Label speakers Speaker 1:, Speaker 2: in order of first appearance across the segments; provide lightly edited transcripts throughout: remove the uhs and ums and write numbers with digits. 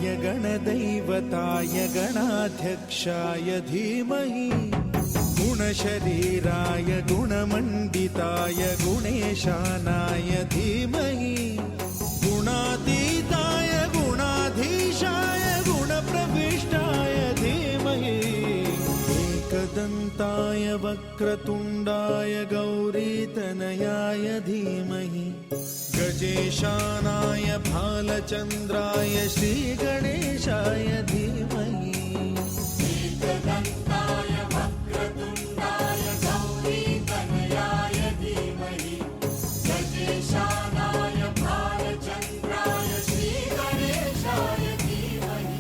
Speaker 1: गणदैवताय गणाध्यक्षाय धीमहि गुणशरीराय गुणमण्डिताय गुणेशानाय धीमहि गुणातीताय गुणाधीशाय गुणप्रविष्टाय धीमहि एकदन्ताय वक्रतुण्डाय गौरीतनयाय धीमहि गजेशानाय भालचन्द्राय श्रीगणेशाय धीमहि
Speaker 2: एकदन्ताय वक्रतुण्डाय गौरीतनयाय धीमहि गजेशानाय भालचन्द्राय श्रीगणेशाय धीमहि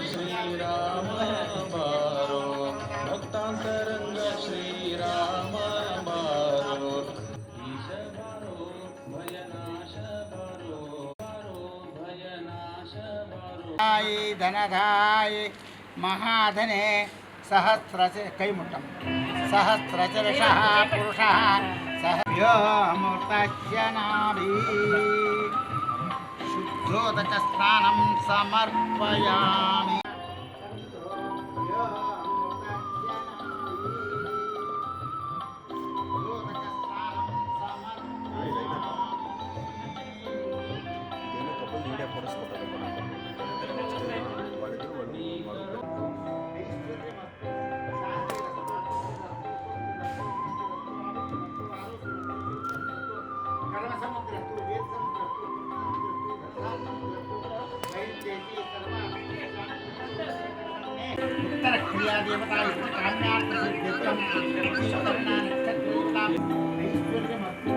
Speaker 3: श्रीराम बारो भक्तांतरंग श्रीराम बारो ईश बारो भयनाश बारो बारो भयनाश बारो धनधाय महाधने सहस्रश कैमुट्टम सहस्रचरषः पुरुषः सहस्रमूर्तस्य नाभि शुद्धोदकस्नानं समर्पयामि क्रिया देवता काम्यार्थ सिद्ध्यर्थम ईश्वरनाम सत्पुरुषाम ऐश्वर्यमस्तु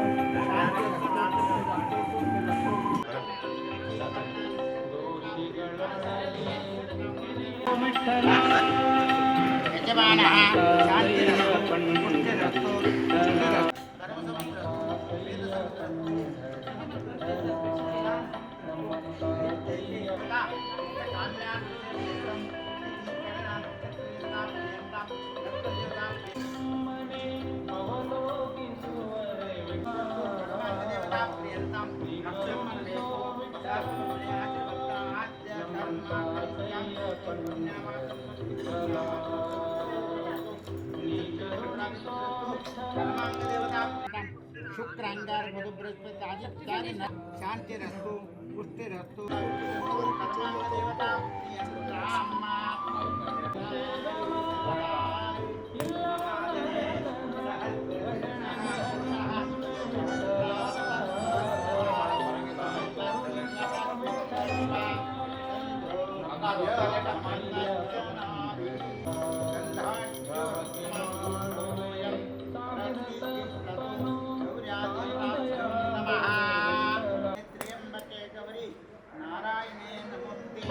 Speaker 3: यजमानः शान्तिरस्तु शुक्रांगार मधु बृहस्पति आदित्यादि शांतिरस्तु पुष्टिरस्तु देवता नारायणे नमोस्तुते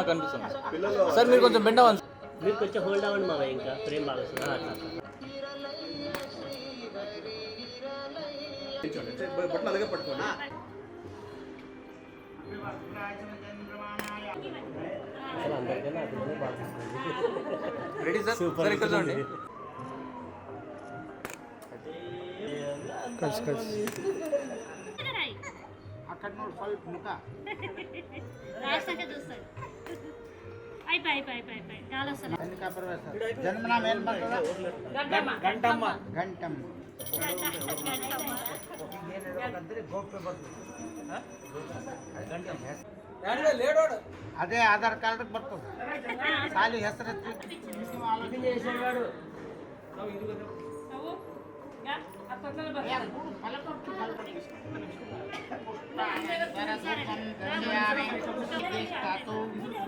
Speaker 4: కనిపిస్తుంది సార్. మీరు కొంచెం బెండ్ అవ్వండి.
Speaker 5: మీరు కొంచెం హోల్డ్ అవ్వండి మావయ్య, ఇంకా ఫ్రేమ్ బాగా వస్తుంది. అట్లా
Speaker 1: బట్టలు అలాగే పట్టుకోండి.
Speaker 5: అసలు అందరికన్నా అట్లనే బాగా
Speaker 4: రెడీ సార్. సార్ ఇక్కడ చూడండి.
Speaker 3: అక్కడ నుండి ಸ್ವಲ್ಪ ముఖ జన్మనామ ఏం ಬರ್ತದ? ಗಂಟಮ್ಮ. ಅದೇ ಆಧಾರ್ ಕಾರ್ಡ್ ಬರ್ತದೆ. ಖಾಲಿ ಹೆಸರು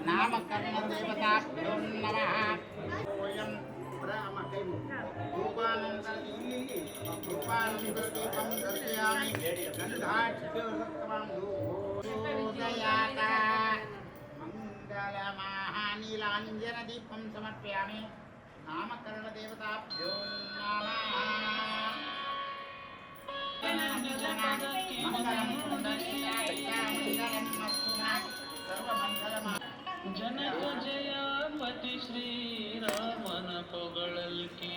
Speaker 3: నామకరణ దేవతాభ్యో నమః. రూపానందీపం దర్శయామి. మంగళమాహానీలాంజన దీపం సమర్పయామి. నామకరణ దేవతాభ్యో నమః.
Speaker 6: ಜನಕ ಜಯಪತಿ ಶ್ರೀರಾಮನ ಪೊಗಳಲ್ಕಿ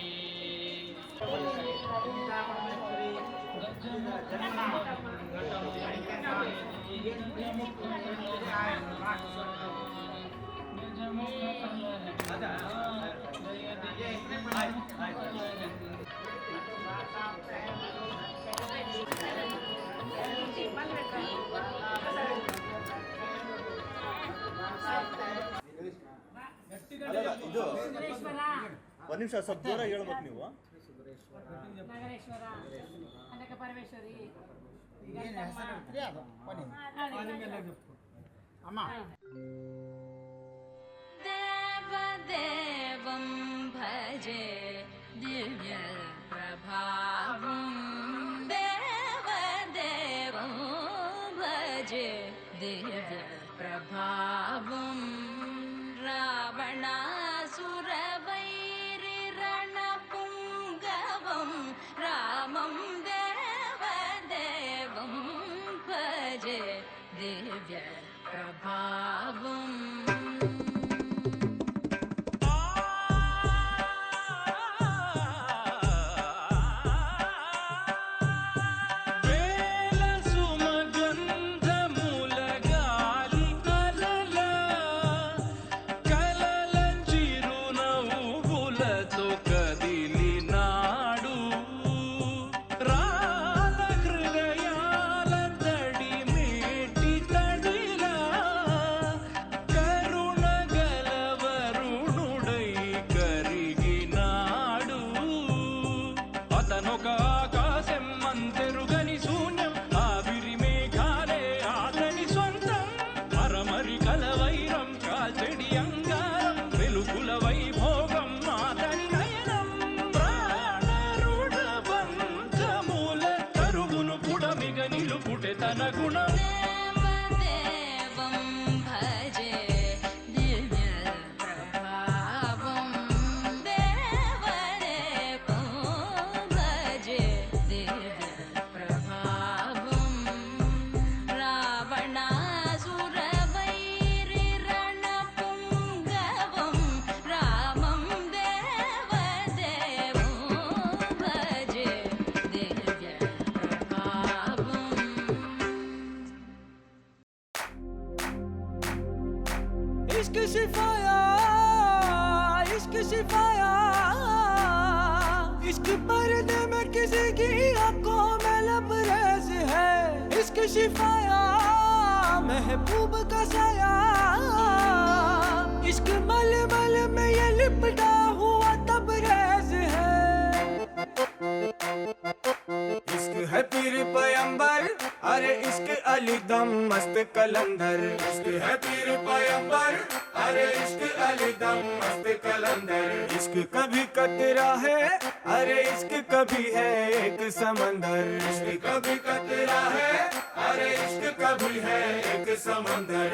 Speaker 1: ಇದು ಒಂದು ನಿಮಿಷ ಸ್ವಲ್ಪ ದೂರ ಹೇಳ್ಬೇಕು ನೀವು.
Speaker 7: ನಗರೇಶ್ವರ, ಕನಕ ಪರಮೇಶ್ವರಿ,
Speaker 3: ಅಮ್ಮ
Speaker 2: देवदेवं भजे दिव्य प्रभावं. देवदेवं भजे दिव्य प्रभावं. रावणासुरवैरिरणपुङ्गवं रामं देवदेवं भजे दिव्य प्रभावम्. देवदेवं भजे दिव्य प्रभावं. देवदेवं भजे दिव्य प्रभावं. रावणासुरवैरिरणपुङ्गवं रामं देवदेवं भजे दिव्य प्रभावम्.
Speaker 8: इश्क शिफाया, इश्क शिफाया, इश्क पर्दे में किसी की आंखों में लबरेज है. इश्क शिफाया, महबूब का साया, इश्क मलमल में ये लिपटा हुआ तबरेज है. इश्क है पीर पैगंबर, अरे इश्क अली दम मस्त कलंदर. इश्क है पीर पैगंबर, अरे इश्क अली दम मस्त कलंदर. इश्क कभी कतरा है, अरे इश्क कभी है एक समंदर. इश्क कभी कतरा है, अरे इश्क कभी है एक समंदर.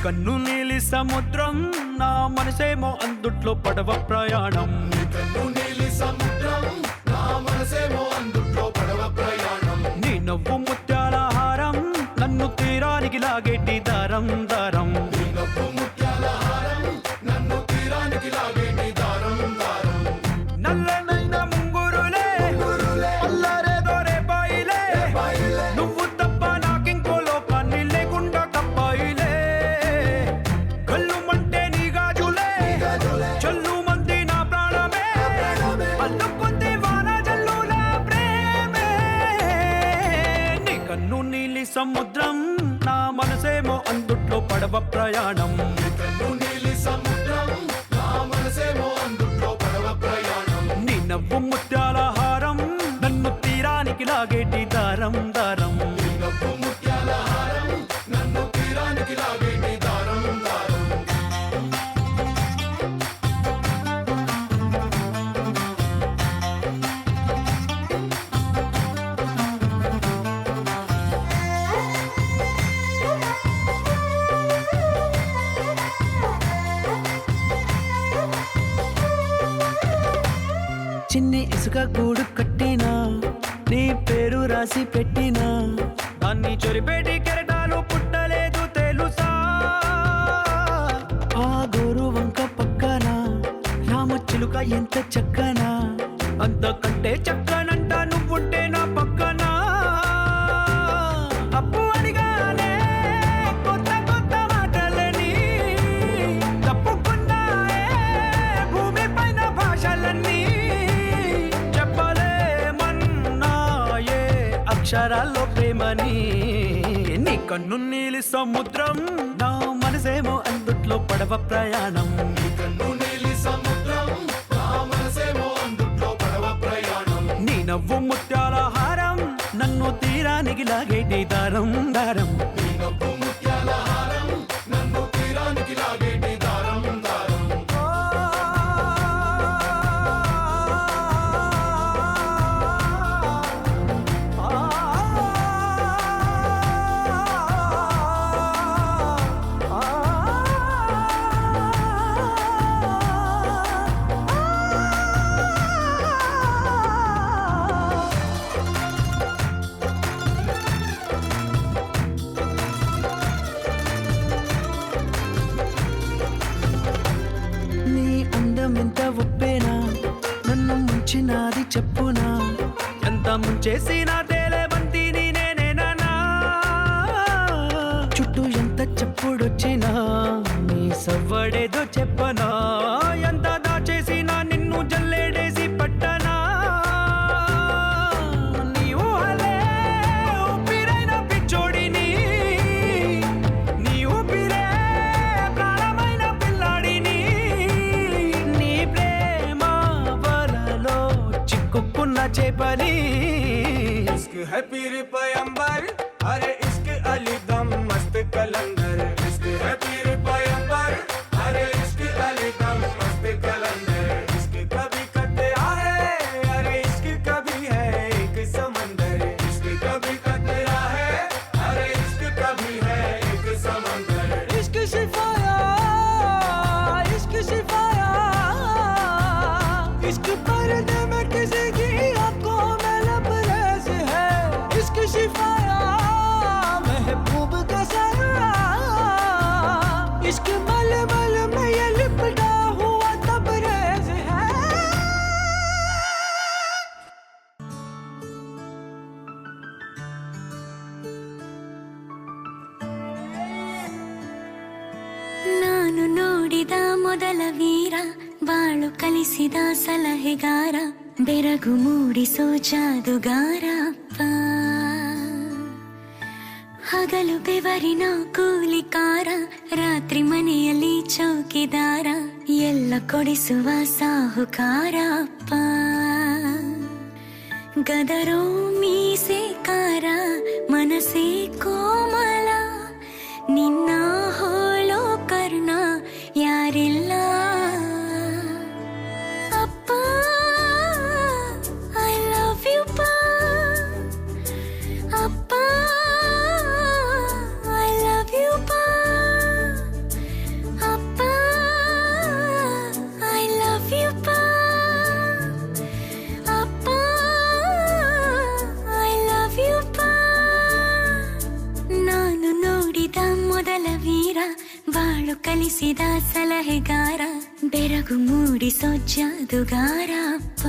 Speaker 8: కన్ను నీలి సముద్రం నా మనసేమో అందుట్లో పడవ ప్రయాణం. కన్ను నీలి సముద్రం నా మనసేమో అందుట్లో పడవ ప్రయాణం. నీ నవ్వు ముత్యాల హారం నన్ను తీరానికి లాగేటి దారం దారం. నీ నవ్వు ముత్యాల హారం నన్ను తీరానికి లాగేటి దారం దారం. నల్లనైన ముంగురులే అల్లారేదో రేపాయిలే, నువ్వు తప్ప నాకింకో లోకాన్ని లేకుండా కప్పాయిలే. కళ్ళు మంటే నీ గాజులే చల్లు మంది నా ప్రాణమే, అల్లుకుంది వాన జల్లుల ప్రేమే. నీ కన్ను నీలి సముద్రం నా మనసేమో అందుట్లో పడవ ప్రయాణం. కన్ను నీలి సముద్రం నా మనసేమో అందుట్లో పడవ ప్రయాణం. నీ నవ్వు ముత్యాల హారం నన్ను తీరానికి లాగేటి దారం దారం. నీ నవ్వు ముత్యాల హారం నన్ను తీరానికి లాగేటి దారం దారం.
Speaker 9: చిన్ని ఇసుక గూడు కట్టినా నీ పేరు రాసి పెట్టినా,
Speaker 8: దాన్ని చొరిపేటి కెరటాలు పుట్టలేదు తెలుసా.
Speaker 9: ఆ గోరు వంక పక్కన రామచిలుక ఎంత చక్కనా,
Speaker 8: అంతకంటే చక్కనంట నువ్వుంటే నా పక్కన. అప్పు అడిగానే కొత్త కొత్త మాటలని, తప్పుకున్నాయే భూమి పైన భాషలన్నీ. చెప్పలేమన్నాయే అక్షరాల్లో ప్రేమని. నీ కన్ను నీలి సముద్రం నా మనసేమో అందుట్లో పడవ ప్రయాణం. నీ కన్ను నీలి సముద్రం నా మనసేమో అందుట్లో పడవ ప్రయాణం. నీ నవ్వు ముత్యాల హారం నన్ను తీరానికి లాగేటి దారం దారం. నీ నవ్వు ముత్యాల హారం నన్ను తీరానికి లాగేటి దారం దారం.
Speaker 9: నీ అందం ఎంత ఒప్పేనా, నన్ను ముంచినాది చెప్పునా.
Speaker 8: ఎంత ముంచేసిన తేలే బంతిని నేనేనా.
Speaker 9: చుట్టూ ఎంత చెప్పుడొచ్చినా
Speaker 8: నీ సవ్వడేదో చెప్పనా. ఎంత దాచేసినా నిన్ను జల్లేడేసి పట్టనా. నీ ఊహలే ఊపిరైన పిచ్చోడిని, నీ ఊపిరే ప్రాణమైన పిల్లాడిని. నీ ప్రేమ వలలో చిక్కుకున్న చేపని.
Speaker 10: इश्क है पीर पैगंबर, अरे इश्क अली दम मस्त कलंदर. इश्क है पीर पैगंबर, अरे इश्क अली दम मस्त कलंदर. इश्क कभी कतरा है, अरे इश्क कभी है एक समंदर. इश्क कभी कतरा है, अरे इश्क कभी है एक समंदर.
Speaker 9: इश्क शिफाया, इश्क शिफाया, इश्क पर्दे में किसी की आंखों में लबरेज है. इश्क शिफाया महबूब का सरा, इश्क मल मल में ये लिपटा हुआ तबरेज है.
Speaker 2: ನಾನು ನೋಡಿದ ಮೊದಲ ವೀರ, ಬಾಳು ಕಲಿಸಿದ ಸಲಹೆಗಾರ, ಬೆರಗು ಮೂಡಿಸೋ ಜಾದುಗಾರ ಅಪ್ಪ. ಹಗಲು ಬೆವರಿನ ಕೂಲಿಕಾರ, ರಾತ್ರಿ ಮನೆಯಲ್ಲಿ ಚೌಕಿದಾರ, ಎಲ್ಲ ಕೊಡಿಸುವ ಸಾಹುಕಾರ ಅಪ್ಪ. ಗದರೋ ಮೀಸೆಕಾರ, ಮನಸ್ಸೇ ಕೋಮಲ, ನಿನ್ನ ಹೋಳೋ ಕರ್ಣ ಯಾರಿಲ್ಲ. ಅಪ್ಪ ಐ ಲವ್ ಯು ಪಾ, ಅಪ್ಪ ಐ ಲವ್ ಯು ಪಾ. ನೋಡಿದ ಮೊದಲ ವೀರ, ಬಾಳು ಕಲಿಸಿದ ಸಲಹೆಗಾರ, ಬೆರಗು ಮೂಡಿಸೋ ಜಾದುಗಾರ ಅಪ್ಪ.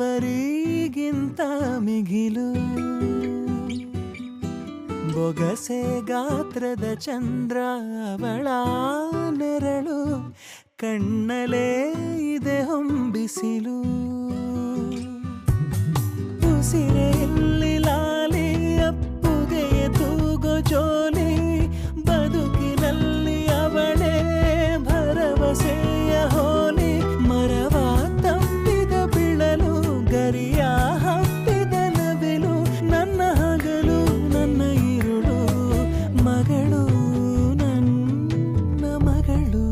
Speaker 9: ದೇವರಿಗಿಂತ ಮಿಗಿಲು ಬೊಗಸೆ ಗಾತ್ರದ ಚಂದ್ರ ಅವಳ ನೆರಳು ಕಣ್ಣಲೇ ಇದೆ ಹೊಂಬಿಸಿಲು ಉಸಿರೆಯಲ್ಲಿ ಲಾಲಿ ಅಪ್ಪುಗೆ ತೂಗೋ ಜೋಲಿ ಬದುಕಿನಲ್ಲಿ ಅವಳೇ ಭರವಸೆಯ ಹೋಲಿ ಮರವ ತಪ್ಪಿದ ಬಿಳಲು ಗರಿಯ ಹಬ್ಬಿದ ನವಿಲು ನನ್ನ ಹಗಲು ನನ್ನ ಇರುಳು ಮಗಳು ನನ್ನ ಮಗಳು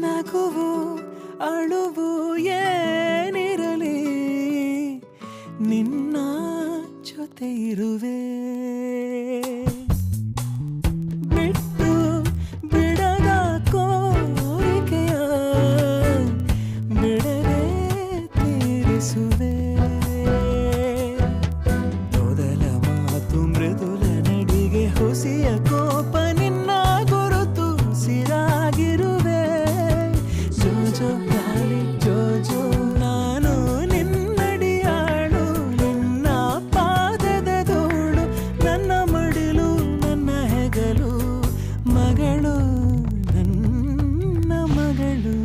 Speaker 9: ನಗುವು ಅಳುವು ಏನಿರಲಿ ನಿನ್ನ ಜೊತೆ ಇರುವೆ ಬಿಟ್ಟು ಬಿಡದ ಕೋರಿಕೆಯ ಬಿಡದೆ ತೀರಿಸುವೆ ಮೊದಲ ಮಾತು ಮೃದುಲ ನಡಿಗೆ ಹುಸಿಯ ಕೋಪ ನಿನ್ನ ಗುರುತು ಸಿರಾಗಿರುವೆ ಜೋಜೋ ಗಾಳಿ ಜೋಜೋ ನಾನು ನಿನ್ನಡಿಯಾಳು ನಿನ್ನ ಪಾದದ ಧೂಳು ನನ್ನ ಮಡಿಲು ನನ್ನ ಹೆಗಲು ಮಗಳು ನನ್ನ ಮಗಳು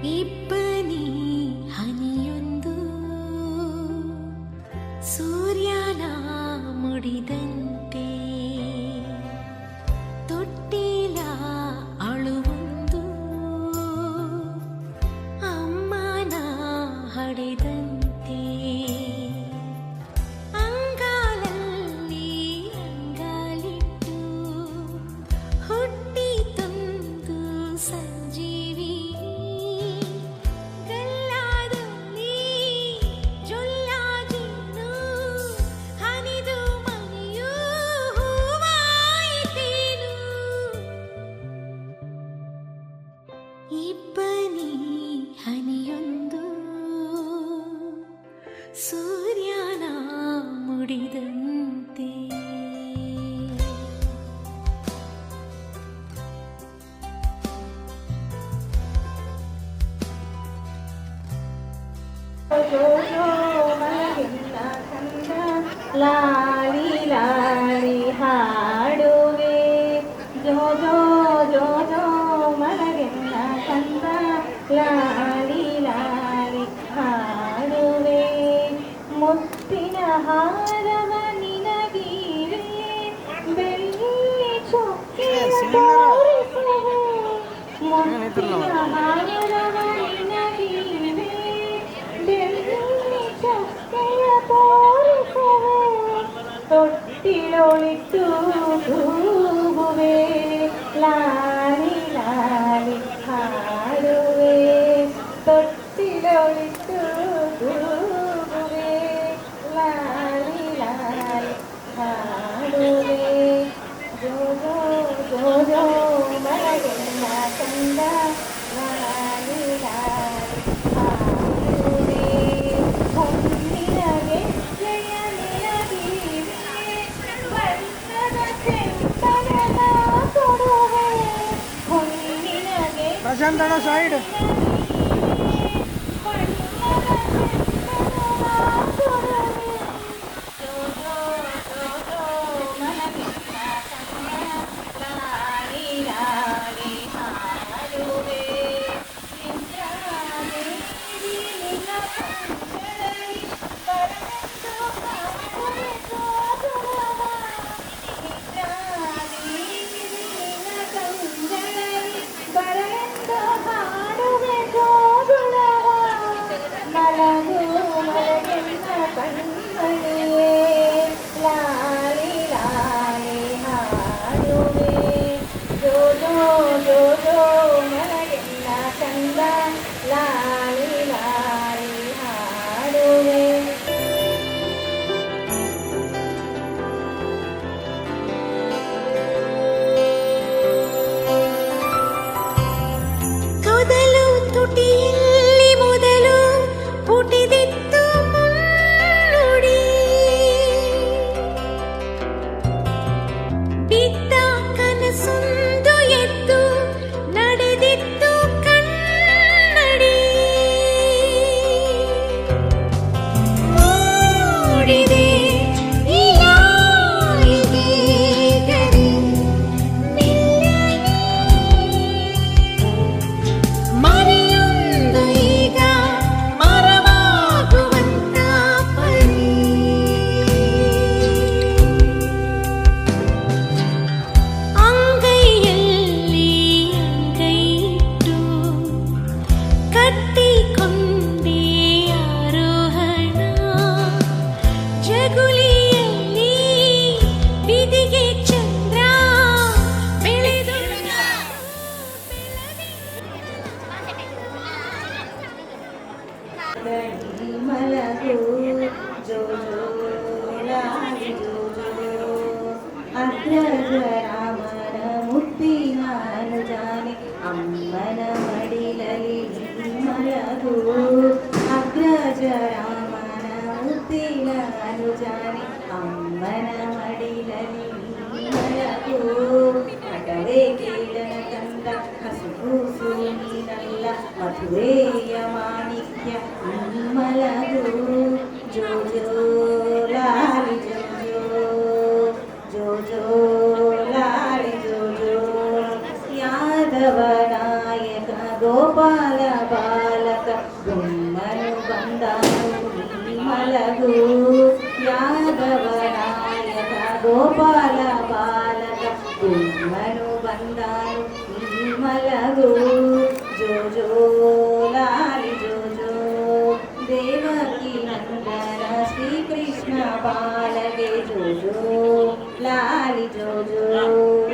Speaker 2: ಇಬ್ಬನಿ ಹನಿಯೊಂದು ಸೂರ್ಯನ ಮುಡಿದಂತೆ ತೊಟ್ಟಿಲ ಅಳುವೊಂದು ಅಮ್ಮನ ಹಡೆದಂತೆ ಅಂಗಾಲಲ್ಲಿ ಅಂಗಾಲಿಟ್ಟು ಹುಟ್ಟಿತೊಂದು ಸಂಜೀವಿ ಗಲ್ಲಾದಲ್ಲಿ ಜೊಲ್ಲಾಗಿನ್ನು ಹನಿದು ಮನೆಯೂ ಹೂವಾಯಿತೇನು ಇಬ್ಬನಿ ಹನಿಯೊಂದು ಸೂರ್ಯನ ಮುಡಿದಂತೆ
Speaker 7: ಲಾಲಿ ಲಾಲಿ ಹಾಡುವೆ ಜೋ ಜೋ ಜೋ ಜೋ ಮಲಗೆನ್ನ ಕಂದ ಲಾಲಿ ಲಾಲಿ ಹಾಡುವೆ ಮುತ್ತಿನ ಹಾರವ ನಿನಗೀರೆ ಬೆಳ್ಳಿ ಚೊಕ್ಕೆಯ ತೋರಿಸುವೆ ಮುತ್ತಿನ ಹಾರವ ನಿನಗೀರೆ ಬೆಳ್ಳಿ ಚೊಕ್ಕೆಯ ತೋರಿಸುವೆ ತೊಟ್ಟಿಲೊಳಿಟ್ಟು ತೂಗುವೆ ಲಾಲಿ ಲಾಲಿ ಹಾಡುವೆ ತೊಟ್ಟಿಲೊಳಿಟ್ಟು ತೂಗುವೆ ಲಾಲಿ ಲಾಲಿ ಹಾಡುವೆ ಜೋ ಜೋ ಜೋ ಜೋ ಮಲಗೆನ್ನ ಕಂದ ಲಾಲಿ ಲಾಲಿ ಹಾಡುವೆ ಹೊನ್ನಿನ ಗೆಜ್ಜೆಯ ನಿನಗೀರೆ ಬಣ್ಣದ ಚೆಂಪನ ಕೊಡುವೆ ಹೊನ್ನಿನ
Speaker 3: ಪ್ರಶಾಂತನ ಸೈಡ್
Speaker 7: ಲಾಲಿ ಲಾಲಿ ಹಾಡುವೆ ಜೋ ಜೋ ಜೋ ಜೋ ಮಲಗೆನ್ನ ಕಂದ ಲಾಲಿ ಲಾಲಿ ಹಾಡುವೆ
Speaker 2: ತೊದಲು ತುಟಿಯಲ್ಲಿ ಮೊದಲು ಪುಟಿದಿತ್ತು ಮುನ್ನುಡಿ ಬಿದ್ದ ಕನಸೊಂದು ಎದ್ದು ನಡೆದಿತ್ತು ಕನ್ನಡಿ ಮೂಡಿದೆ ಈ ನಾಯಿಗೆ ಗರಿ ಮರೆಯೊಂದು ಈಗ ಮರವಾಗುವಂತ ಪರಿ ಅಂಗೈಯಲ್ಲಿ ಅಂಗೈಟ್ಟು ಕಟ್ಟಿಕೊಂಡೆ ಆರೋಹಣ ಜಗುಲಿಯಲ್ಲಿ ಬಿದಿಗೆ ಚಂದ್ರ ಬೆಳೆದು
Speaker 7: ಮಲಗು ಜೋ ಜೋ ಲಾಲಿ ಜೋ ಜೋ ಅಗ್ರಜ ರಾಮನ ಮುತ್ತಿನ ಅನುಜಾನೆ ಅಮ್ಮನ ಮಡಿಲಲಿ ಮಲಗು ಅಗ್ರಜ ರಾಮನ ಮುತ್ತಿನ ಅನುಜಾನೆ ಅಮ್ಮನ ಮಡಿಲಲಿ ಮಲಗು ಅಟವೇ ಕೇಳನ ಕಂದ ಹಸುಗೂಸು ನೀನಲ್ಲ ಮಧುರೆಯ ಮಾಣಿಕ್ಯ ಮಲಗು ಜೋ ಜೋ ಲಾಲಿ ಜೋ ಜೋ ಜೋ ಜೋ ಲಾಲಿ ಜೋ ಜೋ ಯಾದವ ನಾಯಕ ಗೋಪಾಲ ಬಾಲಕ ಗುಮ್ಮನು ಬಂದನು ನೀ ಮಲಗು ಯಾದವ ನಾಯಕ ಗೋಪಾಲ ಬಾಲಕ ಗುಮ್ಮನು ಬಂದನು ನೀ ಮಲಗು ಜೋ ಜೋ ಲಾಲಿ ಜೋ ಜೋ ದೇವಕಿ ನಂದನ ಶ್ರೀಕೃಷ್ಣ ಬಾಲಗೆ ಜೋ ಜೋ ಲಾಲಿ ಜೋ ಜೋ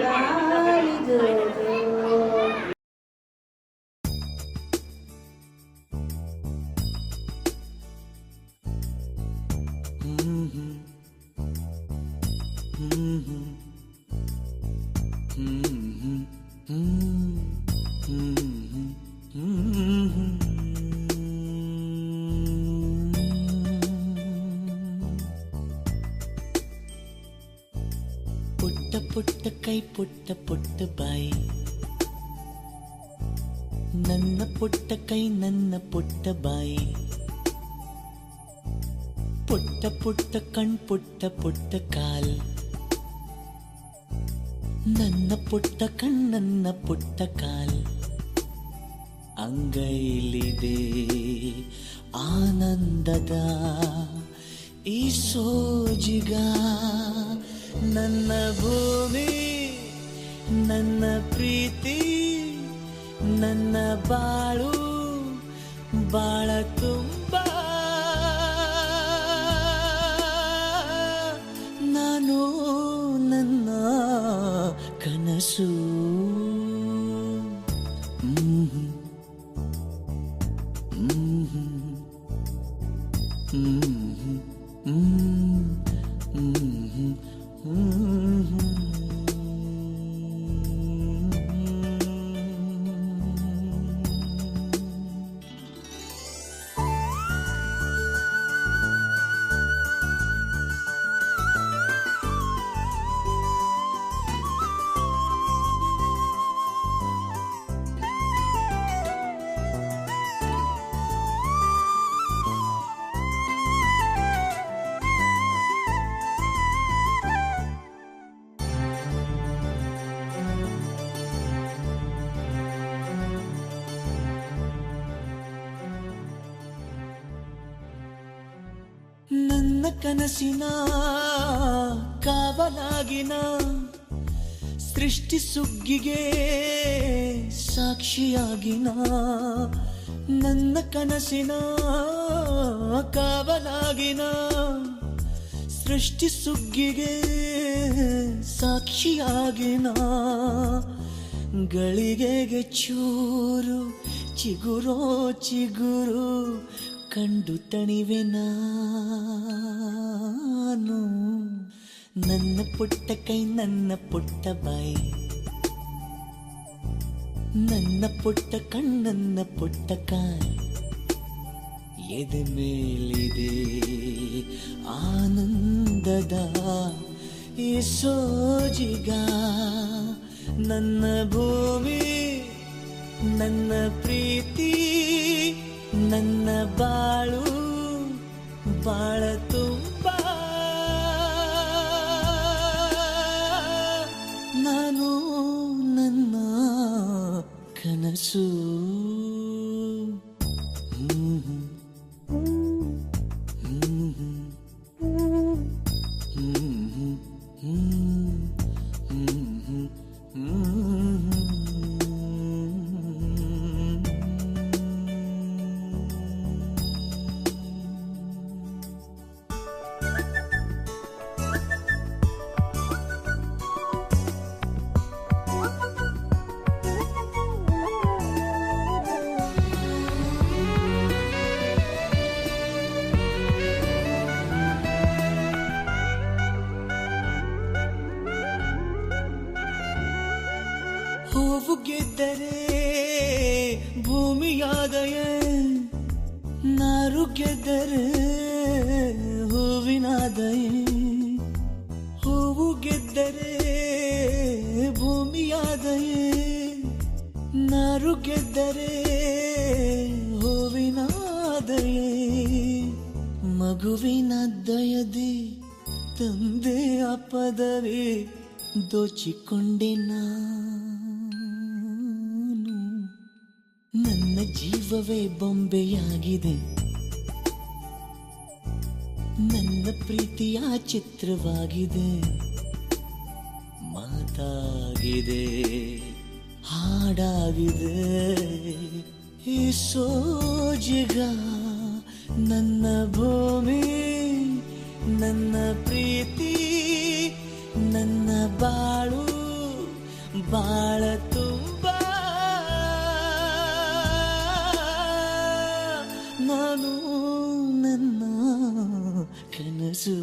Speaker 7: ಲಾಲಿ ಜೋ ಜೋ.
Speaker 9: ಪುಟ್ಟ ಪುಟ್ಟ ಕೈ ಪುಟ್ಟ ಪುಟ್ಟ ಬಾಯಿ ನನ್ನ ಪುಟ್ಟ ಕೈ ನನ್ನ ಪುಟ್ಟ ಬಾಯಿ ಪುಟ್ಟ ಪುಟ್ಟ ಕಣ್ ಪುಟ್ಟ ಪುಟ್ಟ ಕಾಲ್ ನನ್ನ ಪುಟ್ಟ ಕಣ್ ನನ್ನ ಪುಟ್ಟ ಕಾಲ್ ಅಂಗೈಲಿದೆ ಆನಂದದ ಈ ಸೋಜಿಗ ನನ್ನ ಭೂಮಿ ನನ್ನ ಪ್ರೀತಿ ನನ್ನ ಬಾಳು ಬಾಳ ತುಂಬ ನಾನು ನನ್ನ ಕನಸು ನನ್ನ ಕನಸಿನ ಕಾವಲಾಗಿನ ಸೃಷ್ಟಿ ಸುಗ್ಗಿಗೆ ಸಾಕ್ಷಿಯಾಗಿನ ನನ್ನ ಕನಸಿನ ಕಾವಲಾಗಿನ ಸೃಷ್ಟಿ ಸುಗ್ಗಿಗೆ ಸಾಕ್ಷಿಯಾಗಿನ ಗಳಿಗೆಗೆ ಚೂರು ಚಿಗುರೋ ಚಿಗುರು ಕಂಡು ತಣಿವೆ ನಾನು ನನ್ನ ಪುಟ್ಟ ಕೈ ನನ್ನ ಪುಟ್ಟ ಬಾಯಿ ನನ್ನ ಪುಟ್ಟ ಕಣ್ಣನ್ನ ಪುಟ್ಟ ಕಾಯಿ ಎದೆ ಮೇಲಿದೆ ಆನಂದದ ಈ ಸೋಜಿಗ ನನ್ನ ಭೂಮಿ ನನ್ನ ಪ್ರೀತಿ ನನ್ನ ಬಾಳು ಬಾಳ ತುಂಬ ನಾನು ನನ್ನ ಕನಸು ಹೂವು ಗೆದ್ದರೆ ಭೂಮಿಯಾದಯ ನಾರು ಗೆದ್ದರೆ ಹೂವಿನಾದಯ ಹೂವು ಗೆದ್ದರೆ ಭೂಮಿಯಾದಯ ನಾರು ಗೆದ್ದರೆ ಹೂವಿನಾದಯ ಮಗುವಿನ ದಯದಿ ತಂದೆ ಪದವಿ ದೋಚಿಕೊಂಡೆ ನಾನು ನನ್ನ ಜೀವವೇ ಬೊಂಬೆಯಾಗಿದೆ, ನನ್ನ ಪ್ರೀತಿಯ ಚಿತ್ರವಾಗಿದೆ, ಮಾತಾಗಿದೆ, ಹಾಡಾಗಿದೆ. ಈ ಸೋಜಿಗ ನನ್ನ ಭೂಮಿ, ನನ್ನ ಪ್ರೀತಿ, ನನ್ನ ಬಾಳು, ಬಾಳ ತುಂಬ ನಾನು ನನ್ನ ಕನಸು.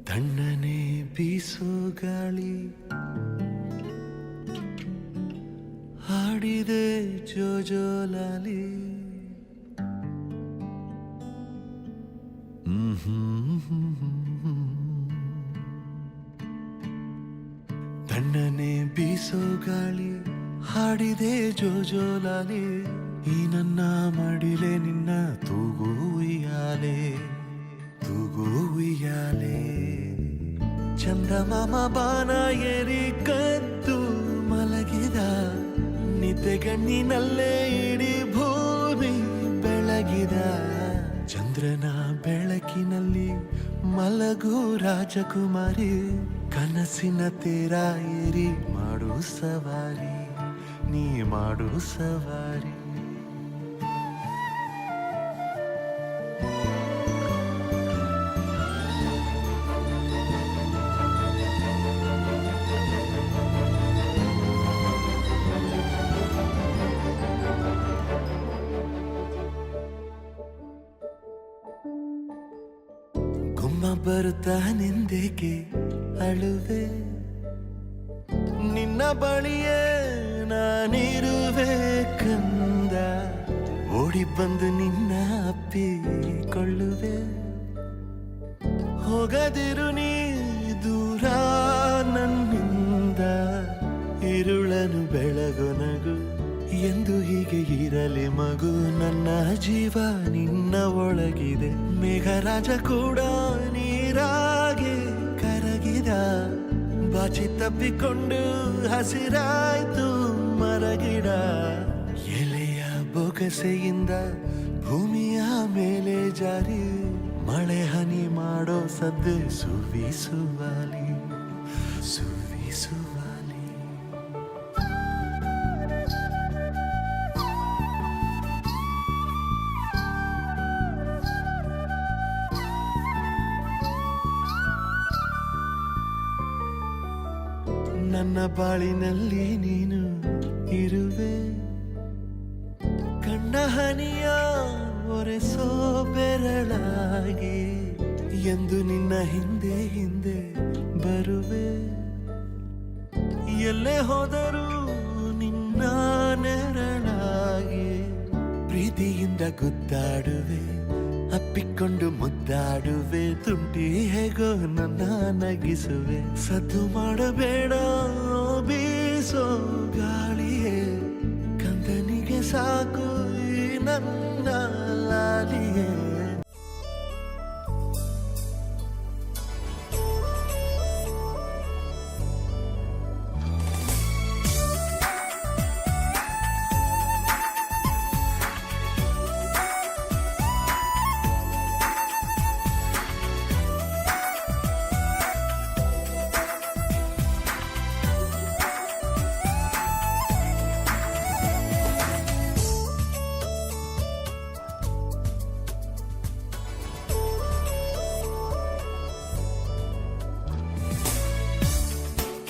Speaker 10: ತಣ್ಣನೆ ಬೀಸೋ ಗಾಳಿ ಹಾಡಿದೆ ಜೋಜೋಲಾಲಿ. ತಣ್ಣನೆ ಬೀಸೋ ಗಾಳಿ ಹಾಡಿದೆ ಜೋಜೋಲಾಲಿ. ಈ ನನ್ನ ಮಡಿಲೆ ನಿನ್ನ ತೂಗು ಉಯ್ಯಾಲೆ, ತೂಗು ಉಯ್ಯಾಲೆ. ಚಂದಮಾಮ ಬಾನ ಏರಿ ಕದ್ದು ಮಲಗಿದ, ನಿದ್ದೆಗಣ್ಣಿನಲ್ಲೇ ಇಡೀ ಭೂಮಿ ಬೆಳಗಿದ. ಚಂದ್ರನ ಬೆಳಕಿನಲ್ಲಿ ಮಲಗು ರಾಜಕುಮಾರಿ, ಕನಸಿನ ತೇರ ಏರಿ ಮಾಡು ಸವಾರಿ, ನೀ ಮಾಡು ಸವಾರಿ.
Speaker 8: ಬರುತ್ತಾನೆಂದೇಕೆ ಅಳುವೆ ನಿನ್ನ ಬಳಿಯೇ ನಾನಿರುವೆ ಕಂದ ಓಡಿ ಬಂದು ನಿನ್ನ ಅಪ್ಪಿಕೊಳ್ಳುವೆ ಹೋಗದಿರು ನೀ ದೂರ ನನ್ನಿಂದ ഇരുളನು ಬೆಳಗೊನಗು ಎಂದು ಹೀಗೆ ಇರಲಿ ಮಗು ನನ್ನ ಜೀವ ನಿನ್ನ ಒಳಗಿದೆ ಮೇಘರಾಜ ಕೂಡ ನೀರಾಗೆ ಕರಗಿದ ಬಾಚಿ ತಪ್ಪಿಕೊಂಡು ಹಸಿರಾಯ್ತು ಮರಗಿಡ ಎಲೆಯ ಬೊಗಸೆಯಿಂದ ಭೂಮಿಯ ಮೇಲೆ ಜಾರಿ ಮಳೆ ಹನಿ ಮಾಡೋ ಸದ್ದೆ ಸುವಿಸುವಾಲಿ ಸುವಿಸುವಾಲಿ ನನ್ನ ಬಾಳಿನಲ್ಲಿ ನೀನು ಇರುವೆ ಕಣ್ಣ ಹನಿಯ ಒರೆಸೋ ಬೆರಳಾಗಿ ಎಂದು ನಿನ್ನ ಹಿಂದೆ ಹಿಂದೆ ಬರುವೆ ಎಲ್ಲೇ ಹೋದರೂ ನಿನ್ನ ನೆರಳಾಗಿ ಪ್ರೀತಿಯಿಂದ ಗುದ್ದಾಡುವೆ ಅಪ್ಪಿಕೊಂಡು ಮುದ್ದಾಡುವೆ ತುಂಟಿ ಹೇಗೋ ನನ್ನ ನಗಿಸುವೆ ಸದ್ದು ಮಾಡಬೇಡ ಬೀಸೋ ಗಾಳಿಯೇ ಕಂದನಿಗೆ ಸಾಕು ಈ ನನ್ನ ಲಾಲಿಯೇ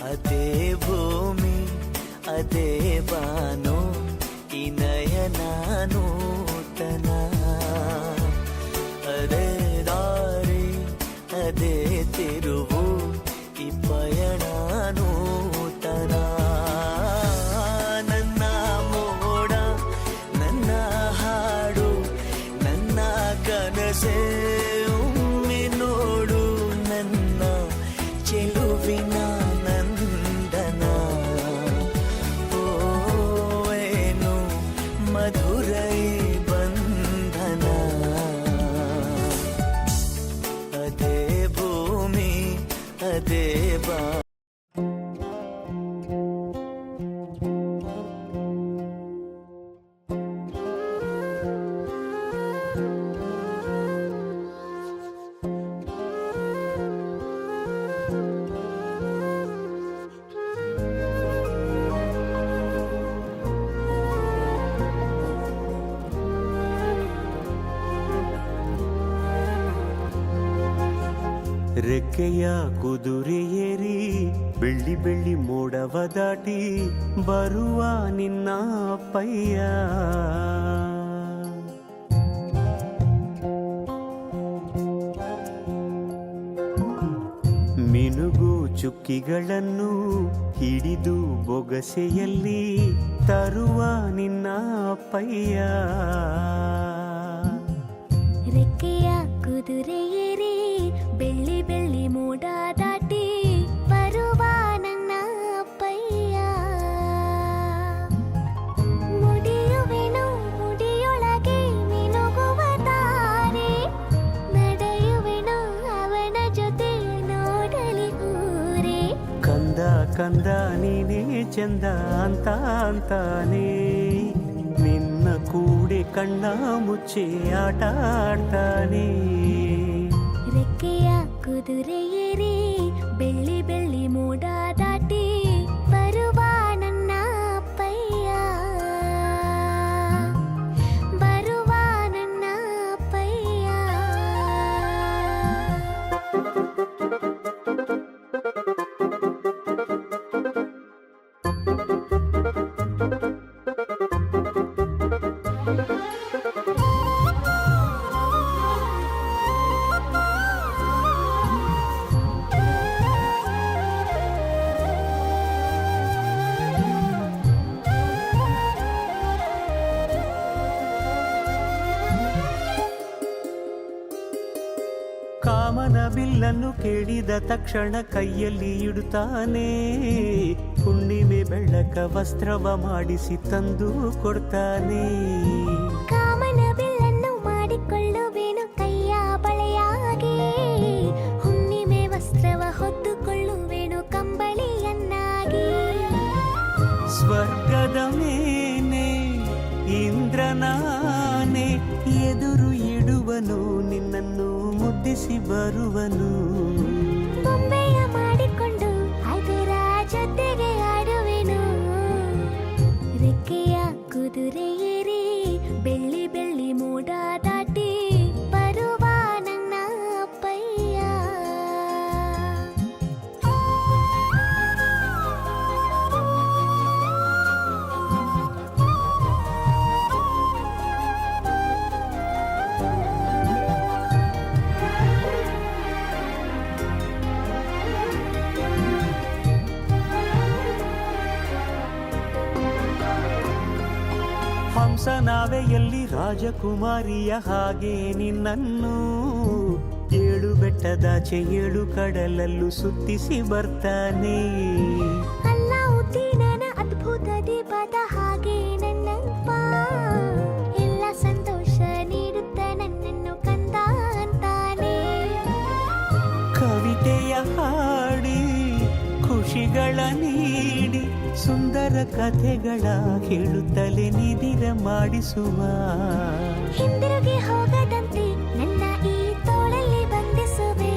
Speaker 8: ಅದೇ ಭೂಮಿ ಅದೇ ಬಾನು ಈ ನಯನ ನೂತನ ಅದೇ ದಾರಿ ಅದೇ ತಿರುವು ಈ ಪಯಣ ನೂತನ ನನ್ನ ಮೋಡ ನನ್ನ ಹಾಡು ನನ್ನ ಕನಸೇ ಒಮ್ಮೆ ನೋಡು ನನ್ನ ಚೆಲುವಿನ ಮಧುರೈ ಬಂಧನ ಅದೇ ಭೂಮಿ ಅದೇ ಬಾ ರೆಕ್ಕೆಯ ಕುದುರೆ ಏರಿ ಬೆಳ್ಳಿ ಬೆಳ್ಳಿ ಮೋಡವ ದಾಟಿ ಬರುವ ನಿನ್ನ ಅಪ್ಪಯ್ಯ ಮಿನುಗು ಚುಕ್ಕಿಗಳನ್ನು ಹಿಡಿದು ಬೊಗಸೆಯಲ್ಲಿ ತರುವ ನಿನ್ನ ಅಪ್ಪಯ್ಯ
Speaker 2: ರೆಕ್ಕೆಯ ಕುದುರೆ ಏರಿ ಬೆಳ್ಳಿ ಬೆಳ್ಳಿ ಮೋಡ ದಾಟಿ ಬರುವ ನನ್ನ ಅಪ್ಪಯ್ಯ ಮುಡಿಯುವೆನು ಮುಡಿಯೊಳಗೆ ಮಿನುಗುವ ತಾರೆ ನಡೆಯುವೆನು ಅವನ ಜೊತೆ ನೋಡಲಿ ಊರೇ
Speaker 5: ಕಂದ ಕಂದ ನೀನೇ ಚಂದ ಅಂತ ಅಂತಾನೆ ನಿನ್ನ ಕೂಡೆ ಕಣ್ಣ ಮುಚ್ಚಿ ಆಟ ಆಡ್ತಾನೆ
Speaker 2: ರೆಕ್ಕೆಯ ಕುದುರೆ ಏರಿ ಬೆಳ್ಳಿ ಬೆಳ್ಳಿ ಮೋಡ ದಾಟಿ ಬರುವ ನನ್ನ ಅಪ್ಪಯ್ಯ ಬರುವ ನನ್ನ ಅಪ್ಪಯ್ಯ
Speaker 5: ಕಾಮನ ಬಿಲ್ಲನ್ನು ಕೇಳಿದ ತಕ್ಷಣ ಕೈಯಲ್ಲಿ ಇಡುತ್ತಾನೆ. ಹುಣ್ಣಿಮೆ ಬೆಳಕ ವಸ್ತ್ರವ ಮಾಡಿಸಿ ತಂದು ಕೊಡ್ತಾನೆ.
Speaker 2: ಕಾಮನ ಬಿಲ್ಲನ್ನು ಮಾಡಿಕೊಳ್ಳುವೆನು ಕೈಯ ಬಳೆಯಾಗಿ, ಹುಣ್ಣಿಮೆ ವಸ್ತ್ರವ ಹೊತ್ತುಕೊಳ್ಳುವೆನು ಕಂಬಳಿಯನ್ನಾಗಿ.
Speaker 5: ಸ್ವರ್ಗದ ಮೇನೆ ಇಂದ್ರನಾನೆ ಎದುರು ಇಡುವನು, ನಿನ್ನನ್ನು ಮುದ್ದಿಸಿ ಬರುವನು.
Speaker 2: ಬೊಂಬೆಯ ಮಾಡಿಕೊಂಡು ಅದರ ಜೊತೆಗೆ ಆಡುವೆನು. ರೆಕ್ಕೆಯ ಕುದುರೆ ಏರಿ ಬೆಳ್ಳಿ ಬೆಳ್ಳಿ ಮೋಡ ದಾಟಿ ಬರುವ ನನ್ನ ಅಪ್ಪಯ್ಯ.
Speaker 5: ಹಂಸನಾವೆಯಲ್ಲಿ ರಾಜಕುಮಾರಿಯ ಹಾಗೆ ನಿನ್ನನ್ನು 7 ಬೆಟ್ಟದಾಚೆ 7 ಕಡಲಲ್ಲೂ ಸುತ್ತಿಸಿ ಬರ್ತಾನೆ.
Speaker 2: ಅಲ್ಲಾವುದ್ದೀನನ ಅದ್ಭುತ ದೀಪದ ಹಾಗೆ ನನ್ನಪ್ಪ ಎಲ್ಲ ಸಂತೋಷ ನೀಡುತ್ತ ನನ್ನನ್ನು ಕಂದ ಅಂತಾನೆ.
Speaker 5: ಕವಿತೆಯ ಹಾಡಿ ಖುಷಿಗಳ ನೀಡಿ ಸುಂದರ ಕಥೆಗಳ ಹೇಳುತ್ತಲೇ ನಿದಿರ ಮಾಡಿಸುವ.
Speaker 2: ಹಿಂದಿರುಗಿ ಹೋಗದಂತೆ ನನ್ನ ಈ ತೋಳಲ್ಲಿ ಬಂಧಿಸುವೆ.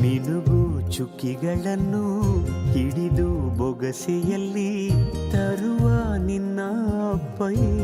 Speaker 5: ಮಿನುಗು ಚುಕ್ಕಿಗಳನ್ನು ಹಿಡಿದು ಬೊಗಸೆಯಲ್ಲಿ ತರುವ ನಿನ್ನ ಅಪ್ಪಯ್ಯ.